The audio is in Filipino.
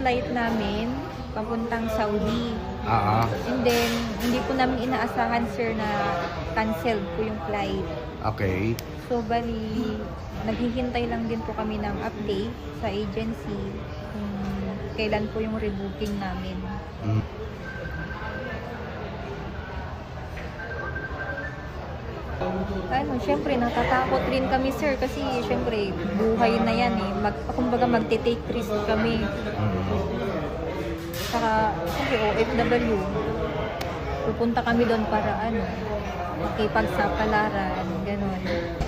flight namin papuntang Saudi. Ah, And then, hindi po namin inaasahan, sir, na canceled po yung flight. okay. So, bali, naghihintay lang din po kami ng update sa agency kung kailan po yung rebooking namin. Mm. Ano, syempre, natatakot rin kami, sir, kasi syempre, buhay na yan eh. Kumbaga, magte-take risk kami. Saka, syempre, OFW. Pupunta kami doon para ano, makipagsapalaran, gano'n.